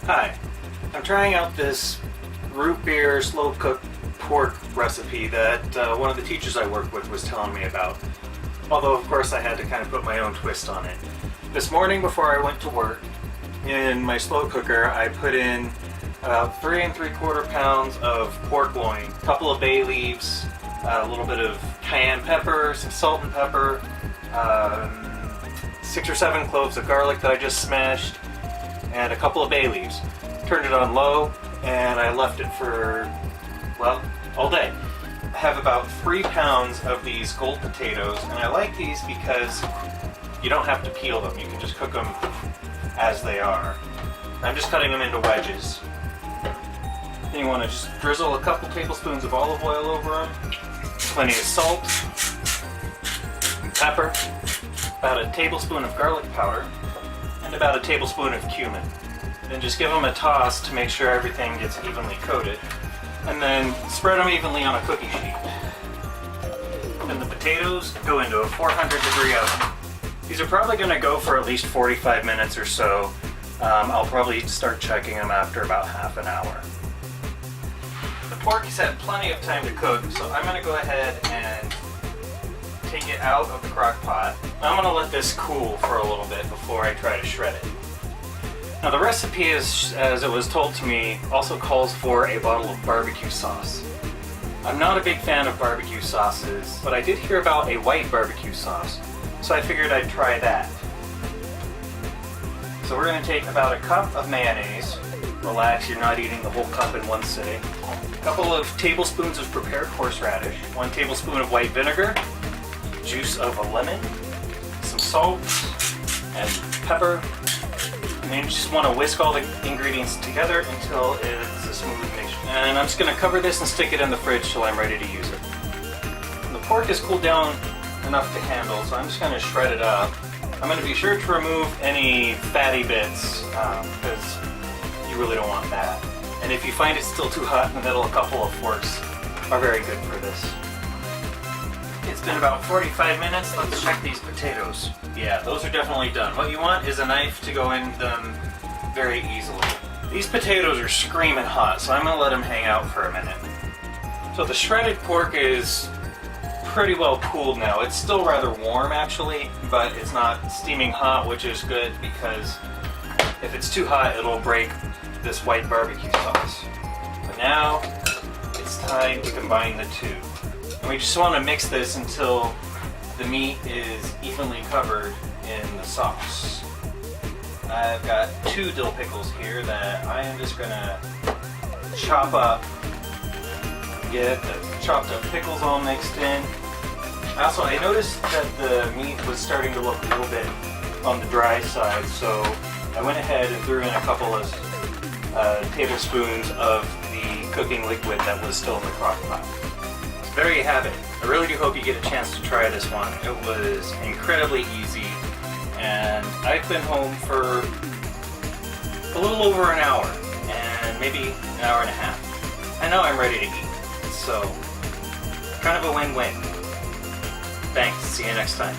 Hi, I'm trying out this root beer slow cooked pork recipe that one of the teachers I work with was telling me about. Although of course I had to kind of put my own twist on it. This morning before I went to work, in my slow cooker I put in about 3 3/4 pounds of pork loin, a couple of bay leaves, a little bit of cayenne pepper, some salt and pepper, 6 or 7 cloves of garlic that I just smashed, and a couple of bay leaves. Turned it on low and I left it for, well, all day. I have about 3 pounds of these gold potatoes, and I like these because you don't have to peel them. You can just cook them as they are. I'm just cutting them into wedges. Then you want to just drizzle a couple tablespoons of olive oil over them, plenty of salt, and pepper, about a tablespoon of garlic powder, and about a tablespoon of cumin. Then just give them a toss to make sure everything gets evenly coated, and then spread them evenly on a cookie sheet. Then the potatoes go into a 400-degree oven. These are probably going to go for at least 45 minutes or so. I'll probably start checking them after about half an hour. The pork has had plenty of time to cook, so I'm going to go ahead and take it out of the crock pot. I'm going to let this cool for a little bit before I try to shred it. Now the recipe, as it was told to me, also calls for a bottle of barbecue sauce. I'm not a big fan of barbecue sauces, but I did hear about a white barbecue sauce, so I figured I'd try that. So we're going to take about a cup of mayonnaise. Relax, you're not eating the whole cup in one sitting. A couple of tablespoons of prepared horseradish, 1 tablespoon of white vinegar, juice of a lemon, some salt, and pepper. And then you just want to whisk all the ingredients together until it's a smooth mixture. And I'm just going to cover this and stick it in the fridge till I'm ready to use it. And the pork is cooled down enough to handle, so I'm just going to shred it up. I'm going to be sure to remove any fatty bits because you really don't want that. And if you find it still too hot in the middle, a couple of forks are very good for this. It's been about 45 minutes. Let's check these potatoes. Yeah, those are definitely done. What you want is a knife to go in them very easily. These potatoes are screaming hot, so I'm going to let them hang out for a minute. So the shredded pork is pretty well cooled now. It's still rather warm actually, but it's not steaming hot, which is good because if it's too hot, it'll break this white barbecue sauce. But now it's time to combine the two. And we just want to mix this until the meat is evenly covered in the sauce. I've got 2 dill pickles here that I am just going to chop up. Get the chopped up pickles all mixed in. Also, I noticed that the meat was starting to look a little bit on the dry side, so I went ahead and threw in a couple of tablespoons of the cooking liquid that was still in the crock pot. So there you have it. I really do hope you get a chance to try this one. It was incredibly easy, and I've been home for a little over an hour, and maybe an hour and a half. I know I'm ready to eat, so kind of a win-win. Thanks, see you next time.